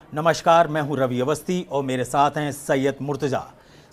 नमस्कार, मैं हूं रवि अवस्थी और मेरे साथ हैं सैयद मुर्तज़ा।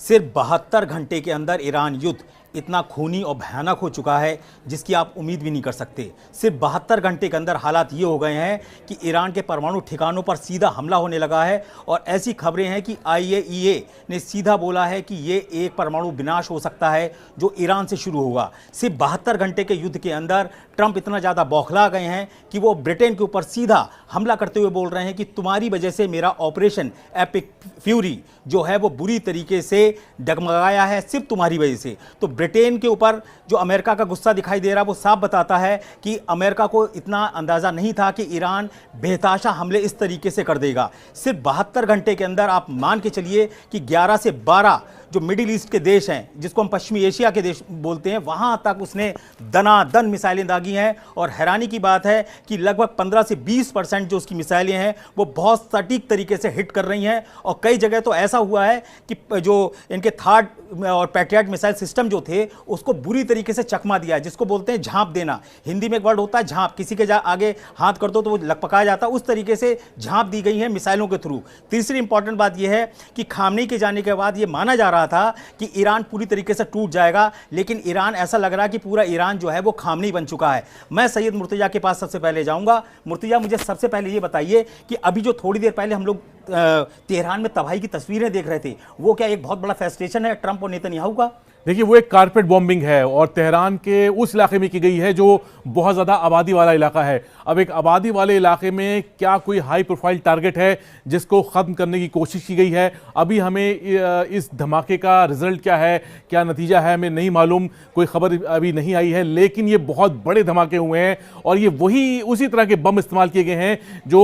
सिर्फ 72 घंटे के अंदर ईरान युद्ध इतना खूनी और भयानक हो चुका है जिसकी आप उम्मीद भी नहीं कर सकते। सिर्फ 72 घंटे के अंदर हालात ये हो गए हैं कि ईरान के परमाणु ठिकानों पर सीधा हमला होने लगा है और ऐसी खबरें हैं कि IAEA ने सीधा बोला है कि ये एक परमाणु विनाश हो सकता है जो ईरान से शुरू होगा। सिर्फ 72 घंटे के युद्ध के अंदर ट्रंप इतना ज़्यादा बौखला गए हैं कि वो ब्रिटेन के ऊपर सीधा हमला करते हुए बोल रहे हैं कि तुम्हारी वजह से मेरा ऑपरेशन एपिक फ्यूरी जो है वो बुरी तरीके से डगमगाया है, सिर्फ तुम्हारी वजह से। तो ब्रिटेन के ऊपर जो अमेरिका का गुस्सा दिखाई दे रहा है वो साफ बताता है कि अमेरिका को इतना अंदाज़ा नहीं था कि ईरान बेहताशा हमले इस तरीके से कर देगा। सिर्फ 72 घंटे के अंदर आप मान के चलिए कि 11 से 12 जो मिडिल ईस्ट के देश हैं, जिसको हम पश्चिमी एशिया के देश बोलते हैं, वहाँ तक उसने दनादन मिसाइलें दागी हैं। और हैरानी की बात है कि लगभग 15 से 20% जो उसकी मिसाइलें हैं वो बहुत सटीक तरीके से हिट कर रही हैं। और कई जगह तो ऐसा हुआ है कि जो इनके थर्ड और पैट्रियट मिसाइल सिस्टम जो थे उसको बुरी तरीके से चकमा दिया है, जिसको बोलते हैं झांप देना। हिंदी में एक वर्ड होता है झांप, किसी के आगे हाथ कर दो तो वो लकपकाया जाता है, उस तरीके से झांप दी गई है मिसाइलों के थ्रू। तीसरी इंपॉर्टेंट बात यह है कि खामनेई के जाने के बाद ये माना जा रहा था कि ईरान पूरी तरीके से टूट जाएगा, लेकिन ईरान ऐसा लग रहा है कि पूरा ईरान जो है वो खामनेई बन चुका है। मैं सैयद मुर्तज़ा के पास सबसे पहले जाऊंगा। मुर्तज़ा, मुझे सबसे पहले ये बताइए कि अभी जो थोड़ी देर पहले हम लोग तेहरान में तबाही की तस्वीरें देख रहे थे, वो क्या एक बहुत बड़ा फ्रस्ट्रेशन है ट्रंप और नेतन्याहू का? देखिए, वो एक कारपेट बॉम्बिंग है और तेहरान के उस इलाके में की गई है जो बहुत ज़्यादा आबादी वाला इलाका है। अब एक आबादी वाले इलाके में क्या कोई हाई प्रोफाइल टारगेट है जिसको ख़त्म करने की कोशिश की गई है? अभी हमें इस धमाके का रिजल्ट क्या है, क्या नतीजा है, हमें नहीं मालूम, कोई खबर अभी नहीं आई है। लेकिन ये बहुत बड़े धमाके हुए हैं और ये वही उसी तरह के बम इस्तेमाल किए गए हैं जो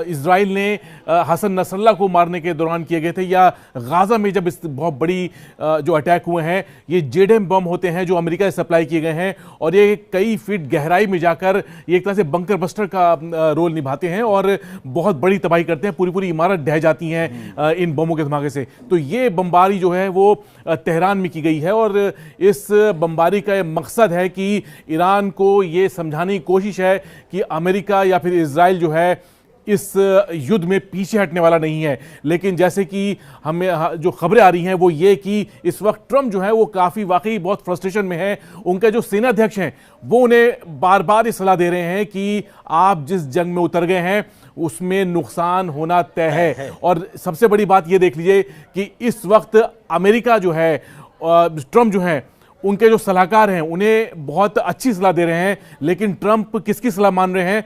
इजराइल ने हसन नसरल्ला को मारने के दौरान किए गए थे, या गाज़ा में जब इस बहुत बड़ी जो अटैक हुए हैं। ये जेडएम बम होते हैं जो अमेरिका से सप्लाई किए गए हैं और ये कई फीट गहराई में जाकर ये एक तरह से बंकर बस्टर का रोल निभाते हैं और बहुत बड़ी तबाही करते हैं। पूरी पूरी इमारत ढह जाती हैं इन बमों के धमाके से। तो ये बमबारी जो है वो तेहरान में की गई है और इस बमबारी का मकसद है कि ईरान को ये समझाने की कोशिश है कि अमेरिका या फिर इजराइल जो है इस युद्ध में पीछे हटने वाला नहीं है। लेकिन जैसे कि हमें जो खबरें आ रही हैं वो ये कि इस वक्त ट्रंप जो है वो काफ़ी वाकई बहुत फ्रस्ट्रेशन में है। उनके जो सेनाध्यक्ष हैं वो उन्हें बार बार ये सलाह दे रहे हैं कि आप जिस जंग में उतर गए हैं उसमें नुकसान होना तय है। और सबसे बड़ी बात ये देख लीजिए कि इस वक्त अमेरिका जो है, ट्रंप जो है, उनके जो सलाहकार हैं उन्हें बहुत अच्छी सलाह दे रहे हैं, लेकिन ट्रंप किसकी सलाह मान रहे हैं?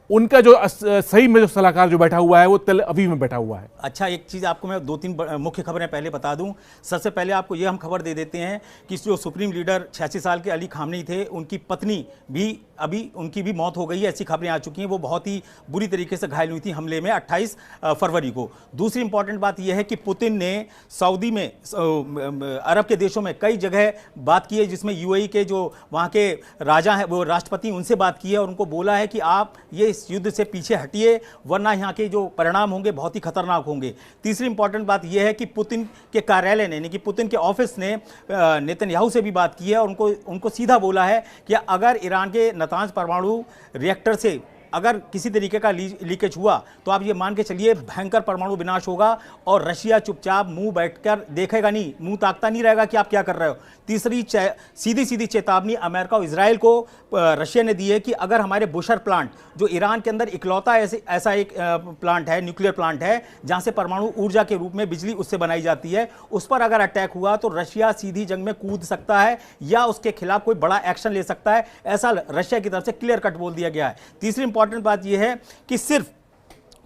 उनका जो सही में जो सलाहकार जो बैठा हुआ है वो तेल अवीव में बैठा हुआ है। अच्छा, एक चीज़ आपको मैं 2-3 मुख्य खबरें पहले बता दूं। सबसे पहले आपको ये हम खबर दे देते हैं कि जो सुप्रीम लीडर 86 साल के अली खामनेई थे, उनकी पत्नी भी अभी उनकी भी मौत हो गई है, ऐसी खबरें आ चुकी हैं। वो बहुत ही बुरी तरीके से घायल हुई थी हमले में 28 फरवरी को। दूसरी इंपॉर्टेंट बात यह है कि पुतिन ने सऊदी में, अरब के देशों में कई जगह बात की है, जिसमें UAE के जो वहाँ के राजा हैं, वो राष्ट्रपति, उनसे बात की है और उनको बोला है कि आप ये युद्ध से पीछे हटिए वरना यहाँ के जो परिणाम होंगे बहुत ही खतरनाक होंगे। तीसरी इंपॉर्टेंट बात यह है कि पुतिन के कार्यालय ने, यानी कि पुतिन के ऑफिस ने नेतन्याहू से भी बात की है और उनको सीधा बोला है कि अगर ईरान के नातांज परमाणु रिएक्टर से अगर किसी तरीके का लीकेज हुआ तो आप ये मान के चलिए भयंकर परमाणु विनाश होगा और रशिया चुपचाप मुंह बैठकर देखेगा नहीं, मुंह ताकता नहीं रहेगा कि आप क्या कर रहे हो। तीसरी सीधी सीधी चेतावनी अमेरिका और इजराइल को रशिया ने दी है कि अगर हमारे बुशर प्लांट, जो ईरान के अंदर इकलौता ऐसा एक प्लांट है, न्यूक्लियर प्लांट है जहां से परमाणु ऊर्जा के रूप में बिजली उससे बनाई जाती है, उस पर अगर अटैक हुआ तो रशिया सीधी जंग में कूद सकता है या उसके खिलाफ कोई बड़ा एक्शन ले सकता है, ऐसा रशिया की तरफ से क्लियर कट बोल दिया गया है। तीसरी इंपॉर्टेंट बात यह है कि सिर्फ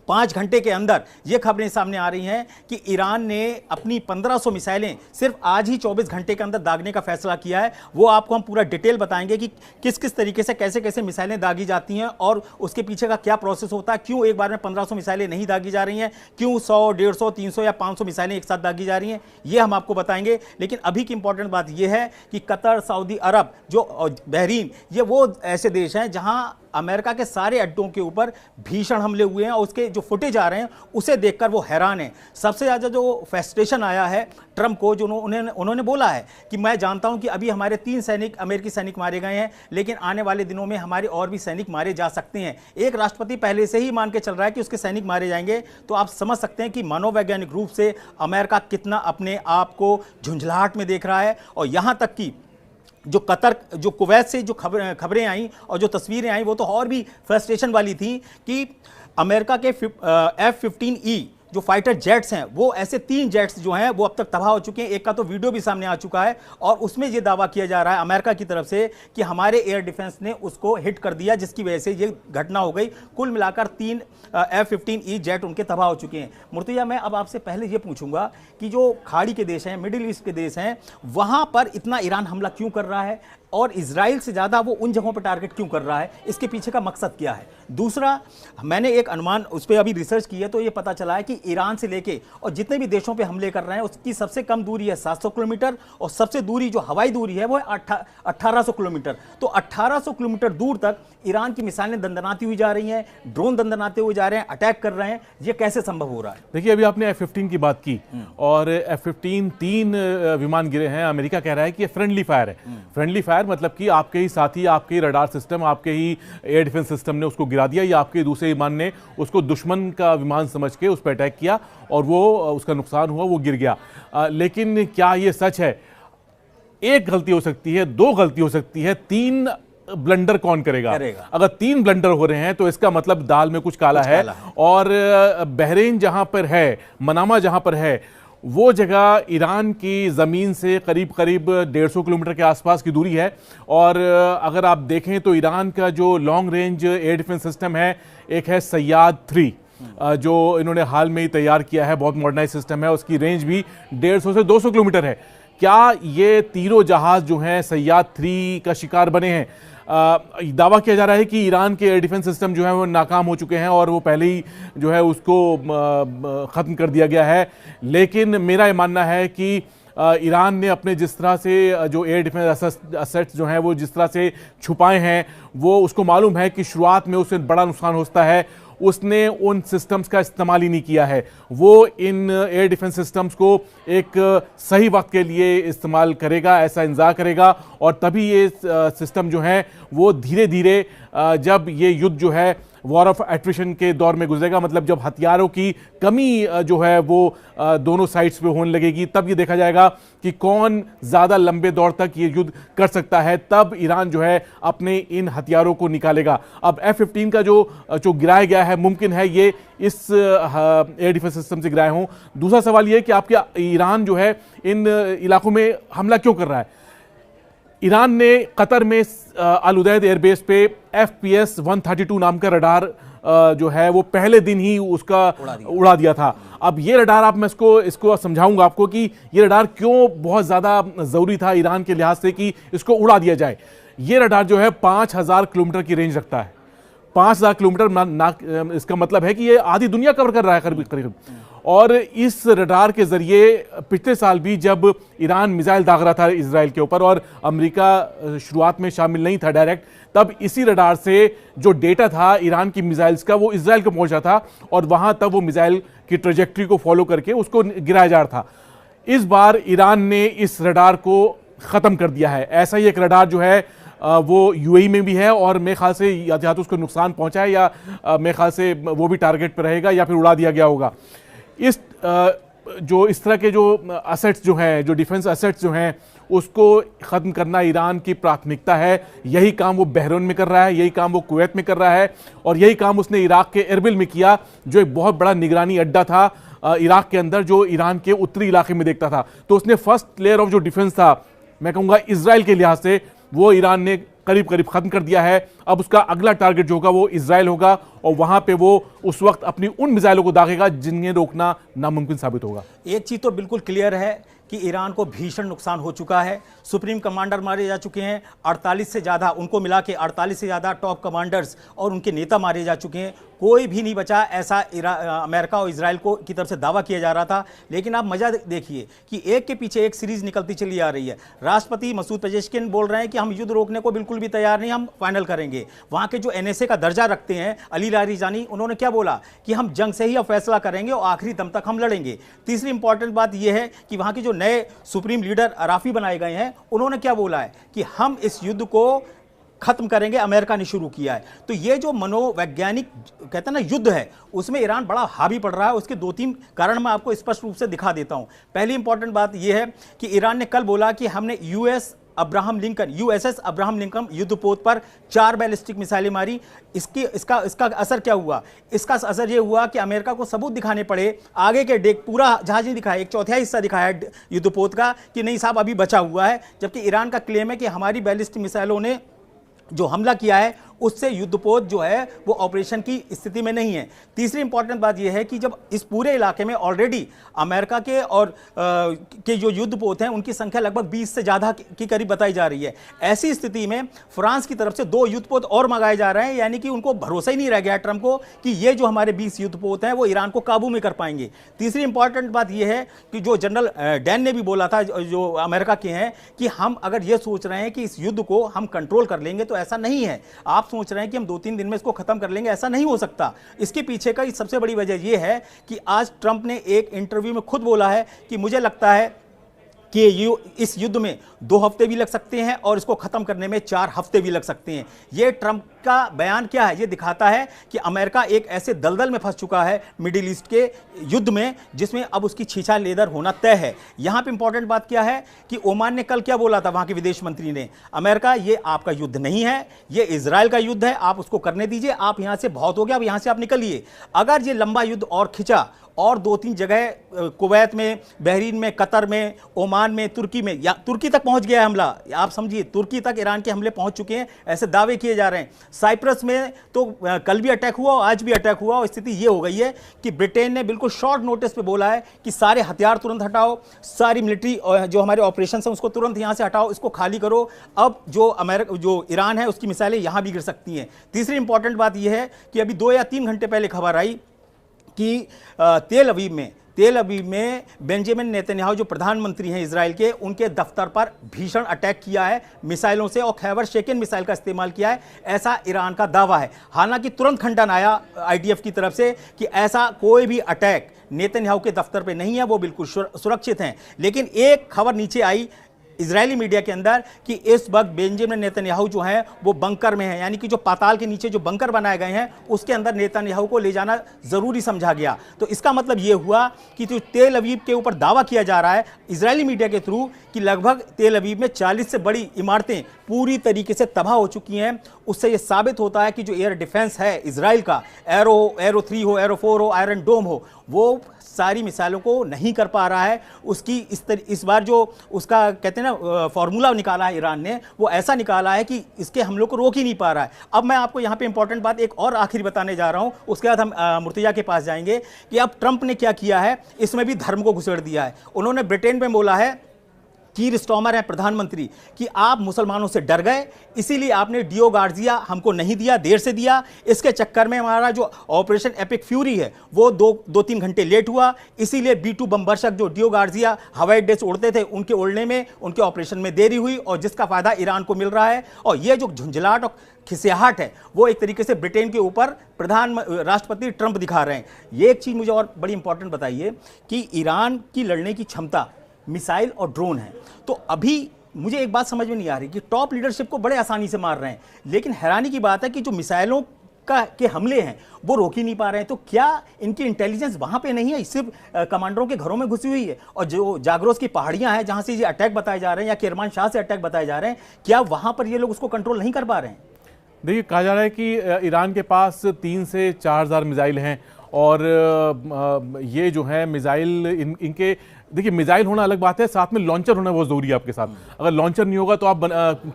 5 घंटे के अंदर ये खबरें सामने आ रही हैं कि ईरान ने अपनी 1500 मिसाइलें सिर्फ आज ही 24 घंटे के अंदर दागने का फैसला किया है। वो आपको हम पूरा डिटेल बताएंगे कि किस किस तरीके से कैसे कैसे मिसाइलें दागी जाती हैं और उसके पीछे का क्या प्रोसेस होता है, क्यों एक बार में 1500 मिसाइलें नहीं दागी जा रही हैं, क्यों 100, 150, 300 या 500 मिसाइलें एक साथ दागी जा रही हैं, ये हम आपको बताएंगे। लेकिन अभी की इंपॉर्टेंट बात यह है कि कतर, सऊदी अरब, जो बहरीन, ये वो ऐसे देश हैं जहाँ अमेरिका के सारे अड्डों के ऊपर भीषण हमले हुए हैं और उसके जो फुटेज आ रहे हैं उसे देखकर वो हैरान है। सबसे ज़्यादा जो फ्रस्ट्रेशन आया है ट्रंप को, जो उन्होंने बोला है कि मैं जानता हूं कि अभी हमारे 3 अमेरिकी सैनिक मारे गए हैं, लेकिन आने वाले दिनों में हमारे और भी सैनिक मारे जा सकते हैं। एक राष्ट्रपति पहले से ही मान के चल रहा है कि उसके सैनिक मारे जाएंगे, तो आप समझ सकते हैं कि मनोवैज्ञानिक रूप से अमेरिका कितना अपने आप को झुंझलाहट में देख रहा है। और यहां तक कि जो कतर, जो कुवैत से जो खबरें आई और जो तस्वीरें आई वो तो और भी फ्रस्ट्रेशन वाली थी कि अमेरिका के F-15E जो फाइटर जेट्स हैं, वो ऐसे 3 जेट्स जो हैं वो अब तक तबाह हो चुके हैं। एक का तो वीडियो भी सामने आ चुका है और उसमें ये दावा किया जा रहा है अमेरिका की तरफ से कि हमारे एयर डिफेंस ने उसको हिट कर दिया, जिसकी वजह से ये घटना हो गई। कुल मिलाकर 3 F-15E जेट उनके तबाह हो चुके हैं। मुर्तजा, मैं अब आपसे पहले ये पूछूंगा कि जो खाड़ी के देश हैं, मिडिल ईस्ट के देश हैं, वहां पर इतना ईरान हमला क्यों कर रहा है और इजराइल से ज़्यादा वो उन जगहों पर टारगेट क्यों कर रहा है? इसके पीछे का मकसद क्या है? दूसरा, मैंने एक अनुमान उस पर अभी रिसर्च की है तो ये पता चला है कि ईरान से लेके और जितने भी देशों पे हमले कर रहे हैं उसकी सबसे कम दूरी है 700 किलोमीटर और सबसे दूरी जो हवाई दूरी है वो है 1800 किलोमीटर। तो 1800 किलोमीटर दूर तक ईरान की मिसाइलें दंदनाती हुई जा रही हैं, ड्रोन दंदनाते हुए जा रहे हैं, अटैक कर रहे हैं। ये कैसे संभव हो रहा है? देखिए, अभी आपने F-15 की बात की और F-15 3 विमान गिरे हैं। अमेरिका कह रहा है कि ये फ्रेंडली फायर है। फ्रेंडली फायर मतलब कि आपके ही साथी, आपके ही रडार सिस्टम, आपके ही एयर डिफेंस सिस्टम ने उसको गिरा दिया या आपके दूसरे विमान ने उसको दुश्मन का विमान समझ के उस पर अटैक किया और वो उसका नुकसान हुआ, वो गिर गया। लेकिन क्या ये सच है? एक गलती हो सकती है, 2 गलती हो सकती है, 3 ब्लंडर कौन करेगा? अगर 3 ब्लंडर हो रहे हैं तो इसका मतलब दाल में कुछ काला है। और बहरीन जहां पर है, मनामा जहां पर है, वो जगह ईरान की ज़मीन से करीब 150 किलोमीटर के आसपास की दूरी है। और अगर आप देखें तो ईरान का जो long range air defence system है, एक है सैयाद 3 जो इन्होंने हाल में ही तैयार किया है, बहुत मॉडर्नाइज सिस्टम है, उसकी रेंज भी 150 से 200 किलोमीटर है। क्या ये तीनों जहाज जो हैं सैयाद 3 का शिकार बने हैं? दावा किया जा रहा है कि ईरान के एयर डिफेंस सिस्टम जो है वो नाकाम हो चुके हैं और वो पहले ही जो है उसको ख़त्म कर दिया गया है। लेकिन मेरा ये मानना है कि ईरान ने अपने जिस तरह से जो एयर डिफेंस असेट्स जो हैं वो जिस तरह से छुपाए हैं, वो उसको मालूम है कि शुरुआत में उससे बड़ा नुकसान होता है, उसने उन सिस्टम्स का इस्तेमाल ही नहीं किया है। वो इन एयर डिफेंस सिस्टम्स को एक सही वक्त के लिए इस्तेमाल करेगा, ऐसा इंतज़ार करेगा और तभी ये सिस्टम जो है वो धीरे धीरे जब ये युद्ध जो है वॉर ऑफ एट्रिशन के दौर में गुजरेगा, मतलब जब हथियारों की कमी जो है वो दोनों साइड्स पे होने लगेगी, तब ये देखा जाएगा कि कौन ज़्यादा लंबे दौर तक ये युद्ध कर सकता है। तब ईरान जो है अपने इन हथियारों को निकालेगा। अब F-15 का जो गिराया गया है, मुमकिन है ये इस एयर डिफेंस सिस्टम से गिराए हों। दूसरा सवाल ये है कि आपके ईरान जो है इन इलाकों में हमला क्यों कर रहा है? ईरान ने कतर में अल उदैद एयरबेस पे FPS 132 नाम का रडार जो है वो पहले दिन ही उसका उड़ा दिया था। अब ये रडार, आप मैं इसको समझाऊंगा आपको कि ये रडार क्यों बहुत ज़्यादा ज़रूरी था ईरान के लिहाज से कि इसको उड़ा दिया जाए। ये रडार जो है 5000 किलोमीटर की रेंज रखता है। 5000 किलोमीटर इसका मतलब है कि ये आधी दुनिया कवर कर रहा है करीब। और इस रडार के जरिए पिछले साल भी जब ईरान मिसाइल दाग रहा था इजराइल के ऊपर और अमेरिका शुरुआत में शामिल नहीं था डायरेक्ट, तब इसी रडार से जो डेटा था ईरान की मिसाइल्स का वो इजराइल को पहुंचा था और वहां तब वो मिसाइल की ट्रेजेक्ट्री को फॉलो करके उसको गिराया जा रहा था। इस बार ईरान ने इस रडार को ख़त्म कर दिया है। ऐसा ही एक रडार जो है वो UAE में भी है और मेरे ख्याल से या तो उसको नुकसान पहुंचा है या मेरे ख्याल से वो भी टारगेट पर रहेगा या फिर उड़ा दिया गया होगा। इस तरह के जो असेट्स जो हैं, जो डिफेंस असेट्स जो हैं, उसको ख़त्म करना ईरान की प्राथमिकता है। यही काम वो बहरीन में कर रहा है, यही काम वो कुवैत में कर रहा है और यही काम उसने इराक के एरबिल में किया, जो एक बहुत बड़ा निगरानी अड्डा था इराक के अंदर, जो ईरान के उत्तरी इलाके में देखता था। तो उसने फर्स्ट लेयर ऑफ जो डिफेंस था, मैं कहूँगा इजराइल के लिहाज से, वो ईरान ने करीब ख़त्म कर दिया है। अब उसका अगला टारगेट जो होगा वो इजराइल होगा और वहां पे वो उस वक्त अपनी उन मिसाइलों को दागेगा जिन्हें रोकना नामुमकिन साबित होगा। एक चीज तो बिल्कुल क्लियर है कि ईरान को भीषण नुकसान हो चुका है। सुप्रीम कमांडर मारे जा चुके हैं, 48 से ज़्यादा, उनको मिला के 48 से ज़्यादा टॉप कमांडर्स और उनके नेता मारे जा चुके हैं। कोई भी नहीं बचा, ऐसा अमेरिका और इजराइल को की तरफ से दावा किया जा रहा था। लेकिन आप मजा देखिए कि एक के पीछे एक सीरीज निकलती चली आ रही है। राष्ट्रपति मसूद पेजेश्किन बोल रहे हैं कि हम युद्ध रोकने को बिल्कुल भी तैयार नहीं, हम फाइनल करेंगे। वहाँ के जो NSA का दर्जा रखते हैं अली लारीजानी, उन्होंने क्या बोला कि हम जंग से ही अब फैसला करेंगे और आखिरी दम तक हम लड़ेंगे। तीसरी इंपॉर्टेंट बात यह है कि वहाँ के जो नए सुप्रीम लीडर अराफी बनाए गए हैं, उन्होंने क्या बोला है कि हम इस युद्ध को खत्म करेंगे, अमेरिका ने शुरू किया है। तो ये जो मनोवैज्ञानिक कहते हैं ना युद्ध है, उसमें ईरान बड़ा हावी पड़ रहा है। उसके 2-3 कारण मैं आपको स्पष्ट रूप से दिखा देता हूं। पहली इंपॉर्टेंट बात यह है कि ईरान ने कल बोला कि हमने USS अब्राहम लिंकन युद्धपोत पर 4 बैलिस्टिक मिसाइलें मारी। इसका असर क्या हुआ? इसका असर यह हुआ कि अमेरिका को सबूत दिखाने पड़े, आगे के डेक पूरा जहाज नहीं दिखाया, 1/4 हिस्सा दिखाया युद्धपोत का कि नहीं साहब अभी बचा हुआ है। जबकि ईरान का क्लेम है कि हमारी बैलिस्टिक मिसाइलों ने जो हमला किया है उससे युद्धपोत जो है वो ऑपरेशन की स्थिति में नहीं है। तीसरी इंपॉर्टेंट बात यह है कि जब इस पूरे इलाके में ऑलरेडी अमेरिका के और के जो युद्धपोत हैं उनकी संख्या लगभग 20 से ज़्यादा की करीब बताई जा रही है। ऐसी स्थिति में फ्रांस की तरफ से 2 युद्धपोत और मंगाए जा रहे हैं, यानी कि उनको भरोसा ही नहीं रह गया ट्रंप को कि ये जो हमारे 20 युद्धपोत हैं वो ईरान को काबू में कर पाएंगे। तीसरी इंपॉर्टेंट बात यह है कि जो जनरल डैन ने भी बोला था, जो अमेरिका के हैं, कि हम अगर ये सोच रहे हैं कि इस युद्ध को हम कंट्रोल कर लेंगे तो ऐसा नहीं है। आप सोच रहे हैं कि हम 2-3 दिन में इसको खत्म कर लेंगे, ऐसा नहीं हो सकता। इसके पीछे का सबसे बड़ी वजह यह है कि आज ट्रंप ने एक इंटरव्यू में खुद बोला है कि मुझे लगता है कि इस युद्ध में 2 हफ्ते भी लग सकते हैं और इसको खत्म करने में 4 हफ्ते भी लग सकते हैं। यह ट्रंप का बयान क्या है? यह दिखाता है कि अमेरिका एक ऐसे दलदल में फंस चुका है मिडिल ईस्ट के युद्ध में, जिसमें अब उसकी छीछा लेदर होना तय है। यहां पे इंपॉर्टेंट बात क्या है कि ओमान ने कल क्या बोला था, वहां के विदेश मंत्री ने, अमेरिका ये आपका युद्ध नहीं है, ये इजराइल का युद्ध है, आप उसको करने दीजिए, आप यहां से बहुत हो गया, अब यहां से आप निकलिए। अगर ये लंबा युद्ध और खिंचा और 2-3 जगह कुवैत में, बहरीन में, कतर में, ओमान में, तुर्की में, या तुर्की तक पहुंच गया है हमला, आप समझिए तुर्की तक ईरान के हमले पहुंच चुके हैं, ऐसे दावे किए जा रहे हैं। साइप्रस में तो कल भी अटैक हुआ और आज भी अटैक हुआ और स्थिति ये हो गई है कि ब्रिटेन ने बिल्कुल शॉर्ट नोटिस पे बोला है कि सारे हथियार तुरंत हटाओ, सारी मिलिट्री जो हमारे ऑपरेशन हैं उसको तुरंत यहां से हटाओ, इसको खाली करो। अब जो ईरान है उसकी मिसाइलें यहां भी गिर सकती हैं। तीसरी इंपॉर्टेंट बात यह है कि अभी 2 या 3 घंटे पहले खबर आई कि तेल अवीव में बेंजामिन नेतन्याहू जो प्रधानमंत्री हैं इजराइल के, उनके दफ्तर पर भीषण अटैक किया है मिसाइलों से और खैबर शेकन मिसाइल का इस्तेमाल किया है, ऐसा ईरान का दावा है। हालांकि तुरंत खंडन आया IDF की तरफ से कि ऐसा कोई भी अटैक नेतन्याहू के दफ्तर पे नहीं है, वो बिल्कुल सुरक्षित हैं। लेकिन एक खबर नीचे आई इजरायली मीडिया के अंदर कि इस वक्त बेंजामिन नेतन्याहू जो हैं वो बंकर में हैं, यानी कि जो पाताल के नीचे जो बंकर बनाए गए हैं उसके अंदर नेतन्याहू को ले जाना जरूरी समझा गया। तो इसका मतलब ये हुआ कि जो तेल अवीव के ऊपर दावा किया जा रहा है इजरायली मीडिया के थ्रू कि लगभग तेल अवीव में 40 से बड़ी इमारतें पूरी तरीके से तबाह हो चुकी हैं, उससे यह साबित होता है कि जो एयर डिफेंस है इजराइल का, एरो 3 हो, एरो 4 हो, आयरन डोम हो, वो सारी मिसाइलों को नहीं कर पा रहा है। उसकी इस बार जो उसका कहते हैं ना फॉर्मूला निकाला है ईरान ने, वो ऐसा निकाला है कि इसके हमलों को रोक ही नहीं पा रहा है। अब मैं आपको यहाँ पे इंपॉर्टेंट बात एक और आखिरी बताने जा रहा हूँ, उसके बाद हम मुर्तजा के पास जाएंगे कि अब ट्रंप ने क्या किया है, इसमें भी धर्म को घुसेड़ दिया है। उन्होंने ब्रिटेन में बोला है, कीर स्टॉमर है प्रधानमंत्री, कि आप मुसलमानों से डर गए, इसीलिए आपने डियो गार्जिया हमको नहीं दिया, देर से दिया, इसके चक्कर में हमारा जो ऑपरेशन एपिक फ्यूरी है वो 2-3 घंटे लेट हुआ, इसीलिए B-2 बमबर्षक जो डियो गार्जिया हवाई अड्डे से उड़ते थे उनके उड़ने में, उनके ऑपरेशन में देरी हुई और जिसका फायदा ईरान को मिल रहा है। और ये जो झुंझलाहट और खिसियाहट है वो एक तरीके से ब्रिटेन के ऊपर राष्ट्रपति ट्रंप दिखा रहे हैं। ये एक चीज मुझे और बड़ी इंपॉर्टेंट बताइए कि ईरान की लड़ने की क्षमता मिसाइल और ड्रोन है, तो अभी मुझे एक बात समझ में नहीं आ रही कि टॉप लीडरशिप को बड़े आसानी से मार रहे हैं, लेकिन हैरानी की बात है कि जो मिसाइलों के हमले हैं वो रोक ही नहीं पा रहे हैं। तो क्या इनकी इंटेलिजेंस वहां पे नहीं है, सिर्फ कमांडरों के घरों में घुसी हुई है? और जो जागरोस की पहाड़ियां हैं जहां से ये अटैक बताए जा रहे हैं या किरमानशाह से अटैक बताए जा रहे हैं, क्या वहां पर ये लोग उसको कंट्रोल नहीं कर पा रहे हैं? देखिए, कहा जा रहा है कि ईरान के पास 3 से 4,000 मिसाइल हैं और ये जो है मिसाइल इनके देखिए, मिसाइल होना अलग बात है, साथ में लॉन्चर होना बहुत जरूरी है आपके साथ। अगर लॉन्चर नहीं होगा तो आप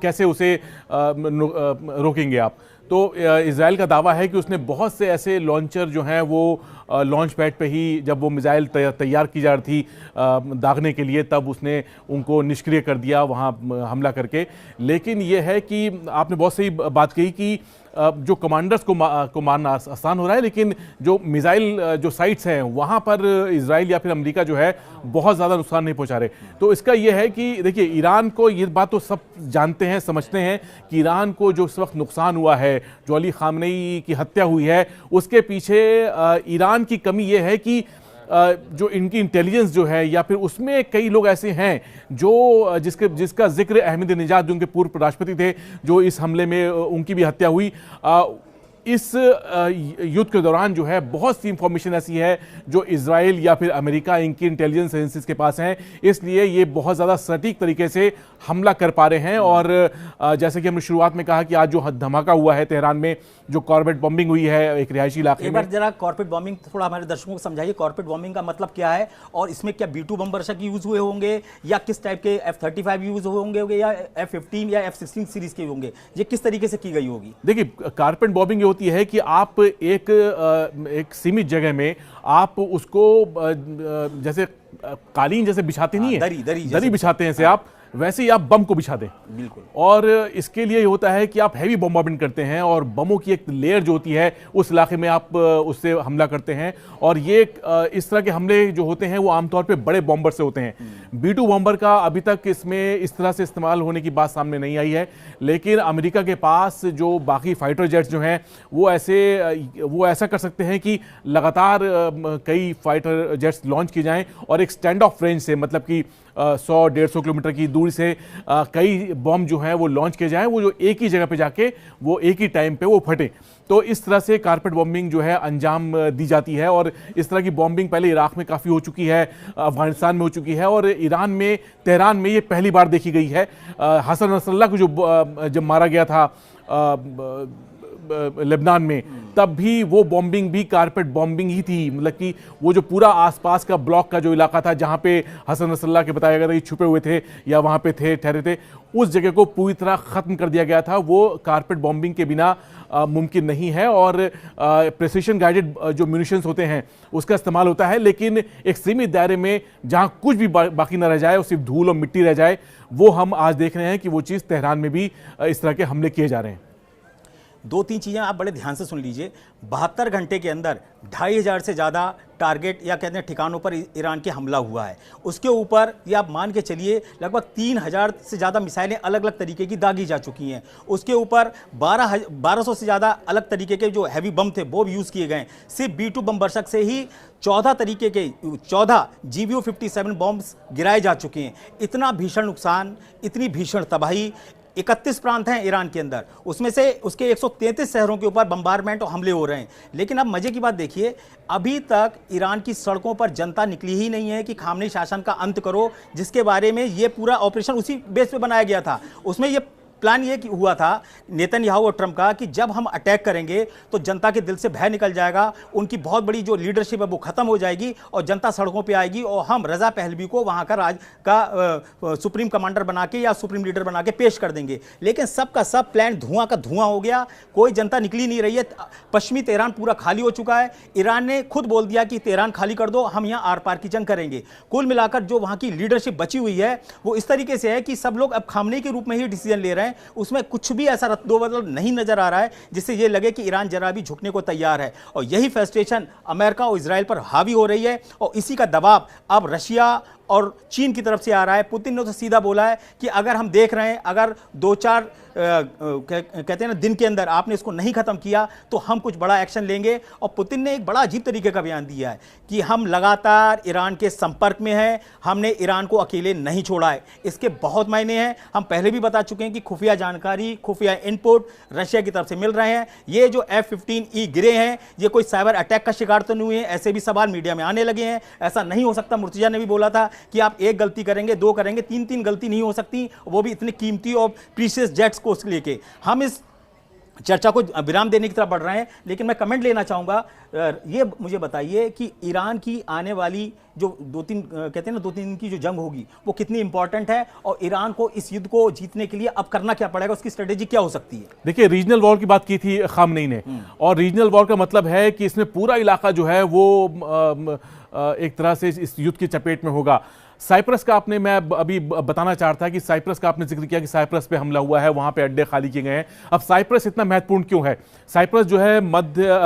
कैसे उसे रोकेंगे आप? तो इजराइल का दावा है कि उसने बहुत से ऐसे लॉन्चर जो हैं वो लॉन्च पैड पे ही जब वो मिसाइल तैयार की जा रही थी दागने के लिए, तब उसने उनको निष्क्रिय कर दिया वहाँ हमला करके। लेकिन ये है कि आपने बहुत सही बात कही कि जो कमांडर्स को मारना आसान हो रहा है, लेकिन जो मिसाइल जो साइट्स हैं वहाँ पर इजराइल या फिर अमेरिका जो है बहुत ज़्यादा नुकसान नहीं पहुँचा रहे। तो इसका ये है कि देखिए, ईरान को ये बात तो सब जानते हैं, समझते हैं कि ईरान को जो इस वक्त नुकसान हुआ है, जो अली खामनेई की हत्या हुई है, उसके पीछे ईरान की कमी ये है कि जो इनकी इंटेलिजेंस जो है, या फिर उसमें कई लोग ऐसे हैं जो जिसका जिक्र अहमद निजाद, जो उनके पूर्व राष्ट्रपति थे, जो इस हमले में उनकी भी हत्या हुई। इस युद्ध के दौरान जो है बहुत सी इंफॉर्मेशन ऐसी है जो इजराइल या फिर अमेरिका, इनकी इंटेलिजेंस एजेंसीज के पास हैं, इसलिए ये बहुत ज़्यादा सटीक तरीके से हमला कर पा रहे हैं। और जैसे कि हमने शुरुआत में कहा कि आज जो धमाका हुआ है तेहरान में, जो कॉर्बेट बॉम्बिंग हुई है एक रिहायशी इलाके में। एक बार जरा कॉर्बेट बॉम्बिंग थोड़ा हमारे दर्शकों को समझाइए, कॉर्बेट बॉम्बिंग का मतलब क्या है, और इसमें क्या B-2 बमवर्षक यूज हुए होंगे, या किस टाइप के F-35 यूज हुए होंगे, या F-15 या F-16 सीरीज के होंगे, ये किस तरीके से की गई होगी? देखिए, कॉर्बेट बॉम्बिंग होती है कि आप एक सीमित जगह में आप उसको जैसे कालीन जैसे बिछाते नहीं है, दरी बिछाते हैं, आप वैसे ही आप बम को बिछा दें। बिल्कुल। और इसके लिए होता है कि आप हैवी बॉम्बार्डमेंट करते हैं और बमों की एक लेयर जो होती है उस इलाके में आप उससे हमला करते हैं। और ये इस तरह के हमले जो होते हैं वो आमतौर पे बड़े बॉम्बर से होते हैं। B-2 बॉम्बर का अभी तक इसमें इस तरह से इस्तेमाल होने की बात सामने नहीं आई है, लेकिन अमेरिका के पास जो बाकी फाइटर जेट्स जो हैं वो ऐसा कर सकते हैं कि लगातार कई फाइटर जेट्स लॉन्च किए जाएं और एक स्टैंड ऑफ रेंज से, मतलब कि 100-150 किलोमीटर की दूरी से कई बॉम्ब जो हैं वो लॉन्च किए जाएं, वो जो एक ही जगह पे जाके वो एक ही टाइम पे वो फटे। तो इस तरह से कारपेट बॉम्बिंग जो है अंजाम दी जाती है। और इस तरह की बॉम्बिंग पहले इराक में काफ़ी हो चुकी है, अफगानिस्तान में हो चुकी है, और ईरान में, तेहरान में ये पहली बार देखी गई है। हसन नसरल्लाह को जब मारा गया था लेबनान में, तब भी वो बॉम्बिंग भी कारपेट बॉम्बिंग ही थी। मतलब कि वो जो पूरा आसपास का ब्लॉक का जो इलाका था जहां पे हसन नसरल्लाह के बताया गया था कि छुपे हुए थे या वहां पे ठहरे थे, उस जगह को पूरी तरह खत्म कर दिया गया था। वो कारपेट बॉम्बिंग के बिना मुमकिन नहीं है। और प्रेसिशन गाइडेड जो म्यूनिशंस होते हैं उसका इस्तेमाल होता है, लेकिन एक सीमित दायरे में जहां कुछ भी बाकी न रह जाए और सिर्फ धूल और मिट्टी रह जाए, वो हम आज देख रहे हैं कि वो चीज़ तेहरान में भी इस तरह के हमले किए जा रहे हैं। 2-3 चीज़ें आप बड़े ध्यान से सुन लीजिए। 72 घंटे के अंदर 2500 से ज़्यादा टारगेट या कहते हैं ठिकानों पर ईरान के हमला हुआ है। उसके ऊपर ये आप मान के चलिए लगभग 3000 से ज़्यादा मिसाइलें अलग अलग तरीके की दागी जा चुकी हैं। उसके ऊपर 1200 से ज़्यादा अलग तरीके के जो हैवी बम थे वो भी यूज़ किए गए। सिर्फ B-2 बमवर्षक से ही 14 तरीके के 14 GBU-57 बॉम्ब्स गिराए जा चुके हैं। इतना भीषण नुकसान, इतनी भीषण तबाही। 31 प्रांत हैं ईरान के अंदर, उसमें से उसके 133 शहरों के ऊपर बम्बारमेंट और हमले हो रहे हैं। लेकिन अब मजे की बात देखिए, अभी तक ईरान की सड़कों पर जनता निकली ही नहीं है कि खामनेई शासन का अंत करो, जिसके बारे में ये पूरा ऑपरेशन उसी बेस पे बनाया गया था। उसमें ये प्लान ये हुआ था नेतन्याहू और ट्रंप का कि जब हम अटैक करेंगे तो जनता के दिल से भय निकल जाएगा, उनकी बहुत बड़ी जो लीडरशिप है वो खत्म हो जाएगी और जनता सड़कों पे आएगी और हम रजा पहलवी को वहां का राज का सुप्रीम कमांडर बना के या सुप्रीम लीडर बना के पेश कर देंगे। लेकिन सब का सब प्लान धुआं का धुआं हो गया, कोई जनता निकली नहीं रही है। पश्चिमी तेहरान पूरा खाली हो चुका है। ईरान ने खुद बोल दिया कि तेहरान खाली कर दो, हम यहाँ आर पार की जंग करेंगे। कुल मिलाकर जो वहां की लीडरशिप बची हुई है वो इस तरीके से है कि सब लोग अब खामनेई के रूप में ही डिसीजन ले रहे हैं। उसमें कुछ भी ऐसा रद्दोबदल नहीं नजर आ रहा है जिससे यह लगे कि ईरान जरा भी झुकने को तैयार है। और यही फ्रस्ट्रेशन अमेरिका और इजराइल पर हावी हो रही है और इसी का दबाव अब रशिया और चीन की तरफ से आ रहा है। पुतिन ने तो सीधा बोला है कि अगर हम देख रहे हैं, अगर 2-4 कहते हैं ना दिन के अंदर आपने इसको नहीं खत्म किया तो हम कुछ बड़ा एक्शन लेंगे। और पुतिन ने एक बड़ा अजीब तरीके का बयान दिया है कि हम लगातार ईरान के संपर्क में हैं, हमने ईरान को अकेले नहीं छोड़ा है। इसके बहुत मायने हैं। हम पहले भी बता चुके हैं कि खुफिया जानकारी, खुफिया इनपुट रशिया की तरफ से मिल रहे हैं। ये जो F-15E गिरे हैं ये कोई साइबर अटैक का शिकार तो नहीं हुए, ऐसे भी सवाल मीडिया में आने लगे हैं। ऐसा नहीं हो सकता। मुर्तजा ने भी बोला था कि आप एक गलती करेंगे, 2 करेंगे, 3 गलती नहीं हो सकती, वो भी इतनी कीमती और प्रीशियस जेट्स को लेके। हम इस चर्चा को विराम देने की तरफ बढ़ रहे हैं, लेकिन मैं कमेंट लेना चाहूंगा। ये मुझे बताइए कि ईरान की आने वाली जो कहते हैं ना 2-3 दिन की जो जंग होगी वो कितनी इंपॉर्टेंट है, और ईरान को इस युद्ध को जीतने के लिए अब करना क्या पड़ेगा, उसकी स्ट्रेटेजी क्या हो सकती है? देखिए, रीजनल वॉर की बात की थी खामनेई ने, और रीजनल वॉर का मतलब है कि इसमें पूरा इलाका जो है वो एक तरह से इस युद्ध की चपेट में होगा। साइप्रस का मैं अभी बताना चाहता था कि साइप्रस का आपने जिक्र किया कि साइप्रस पे हमला हुआ है, वहां पे अड्डे खाली किए गए हैं। अब साइप्रस इतना महत्वपूर्ण क्यों है? साइप्रस जो है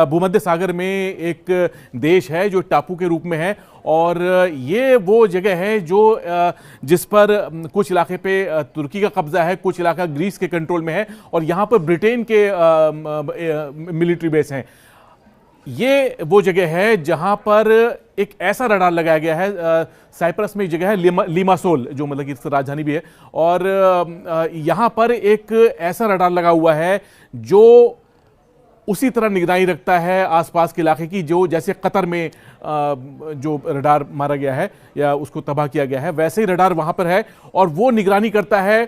भूमध्य सागर में एक देश है जो टापू के रूप में है, और ये वो जगह है जो जिस पर कुछ इलाके पे तुर्की का कब्जा है, कुछ इलाका ग्रीस के कंट्रोल में है, और यहाँ पर ब्रिटेन के मिलिट्री बेस हैं। ये वो जगह है जहां पर एक ऐसा रडार लगाया गया है। साइप्रस में एक जगह है लिमासोल, जो मतलब कि इसकी राजधानी भी है, और यहां पर एक ऐसा रडार लगा हुआ है जो उसी तरह निगरानी रखता है आसपास के इलाके की, जो जैसे कतर में जो रडार मारा गया है या उसको तबाह किया गया है, वैसे ही रडार वहां पर है, और वो निगरानी करता है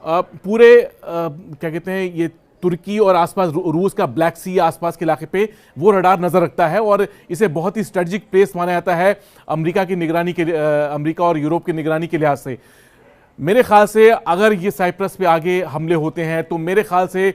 पूरे क्या कहते हैं ये तुर्की और आसपास रूस का ब्लैक सी आसपास के इलाके पे वो रडार नजर रखता है, और इसे बहुत ही स्ट्रेटेजिक प्लेस माना जाता है अमेरिका की निगरानी के, अमेरिका और यूरोप की निगरानी के लिहाज से। मेरे ख्याल से अगर ये साइप्रस पे आगे हमले होते हैं तो मेरे ख्याल से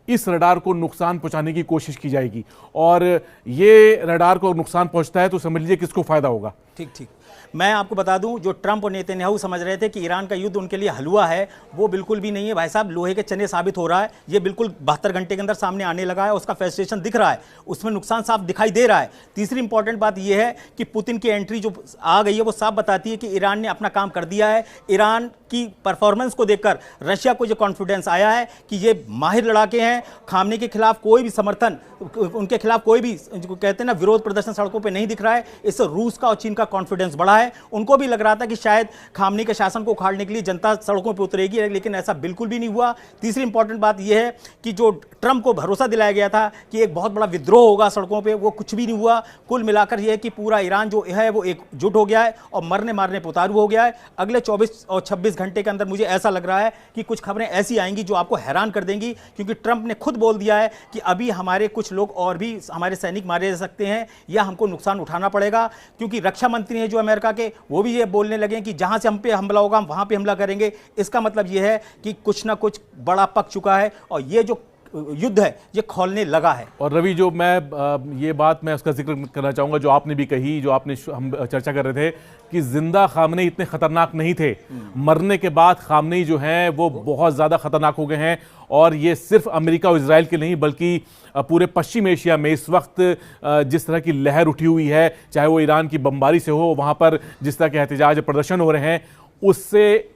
इस रडार को नुकसान पहुंचाने की कोशिश की जाएगी, और ये रडार को नुकसान पहुंचता है तो समझ लीजिए किसको फायदा होगा। ठीक ठीक। मैं आपको बता दूं, जो ट्रंप और नेतन्याहू समझ रहे थे कि ईरान का युद्ध उनके लिए हलवा है, वो बिल्कुल भी नहीं है भाई साहब। लोहे के चने साबित हो रहा है, ये बिल्कुल 72 घंटे के अंदर सामने आने लगा है, उसका फ्रस्ट्रेशन दिख रहा है, उसमें नुकसान साफ दिखाई दे रहा है। तीसरी इंपॉर्टेंट बात यह है कि पुतिन की एंट्री जो आ गई है वो साफ बताती है कि ईरान ने अपना काम कर दिया है। ईरान की परफॉर्मेंस को देखकर रशिया को जो कॉन्फिडेंस आया है कि ये माहिर लड़ाके हैं, खामने के खिलाफ कोई भी समर्थन, उनके खिलाफ कोई भी कहते हैं ना विरोध प्रदर्शन सड़कों पर नहीं दिख रहा है। इससे रूस का और चीन का कॉन्फिडेंस बढ़ा है। उनको भी लग रहा था कि शायद खामनी के शासन को उखाड़ने के लिए जनता सड़कों पर उतरेगी, लेकिन ऐसा बिल्कुल भी नहीं हुआ। तीसरी इंपॉर्टेंट बात यह है कि जो ट्रंप को भरोसा दिलाया गया था कि एक बहुत बड़ा विद्रोह होगा सड़कों पे, वो कुछ भी नहीं हुआ। कुल मिलाकर यह है कि पूरा ईरान जो है वो एकजुट हो गया है और मरने मारने पर उतारू हो गया है। अगले 24 और 26 घंटे के अंदर मुझे ऐसा लग रहा है कि कुछ खबरें ऐसी आएंगी जो आपको हैरान कर देंगी, क्योंकि ट्रंप ने खुद बोल दिया है कि अभी हमारे कुछ लोग और भी हमारे सैनिक मारे जा सकते हैं या हमको नुकसान उठाना पड़ेगा, क्योंकि रक्षा मंत्री हैं जो अमेरिका के, वो भी ये बोलने लगे कि जहां से हम पे हमला होगा हम वहां पे हमला करेंगे। इसका मतलब यह है कि कुछ ना कुछ बड़ा पक चुका है और ये जो युद्ध है ये खोलने लगा है। और रवि, जो मैं ये बात मैं उसका जिक्र करना चाहूंगा जो आपने भी कही, जो आपने हम चर्चा कर रहे थे कि जिंदा खामनेई इतने खतरनाक नहीं थे, मरने के बाद खामनेई जो हैं वो बहुत ज्यादा खतरनाक हो गए हैं। और ये सिर्फ अमेरिका और इजराइल के नहीं बल्कि पूरे पश्चिम एशिया में इस वक्त जिस तरह की लहर उठी हुई है, चाहे वो ईरान की बमबारी से हो, वहां पर जिस तरह के एहतजाज प्रदर्शन हो रहे हैं, उससे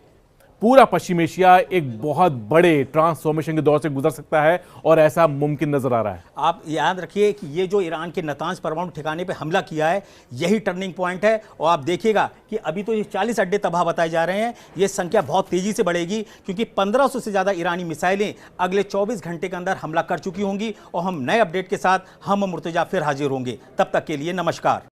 पूरा पश्चिम एशिया एक बहुत बड़े ट्रांसफॉर्मेशन के दौर से गुजर सकता है, और ऐसा मुमकिन नजर आ रहा है। आप याद रखिए कि ये जो ईरान के नतांज परमाणु ठिकाने पे हमला किया है यही टर्निंग पॉइंट है, और आप देखिएगा कि अभी तो ये 40 अड्डे तबाह बताए जा रहे हैं, ये संख्या बहुत तेजी से बढ़ेगी, क्योंकि 1500 से ज़्यादा ईरानी मिसाइलें अगले 24 घंटे के अंदर हमला कर चुकी होंगी। और हम नए अपडेट के साथ हम मुर्तजा फिर हाजिर होंगे। तब तक के लिए नमस्कार।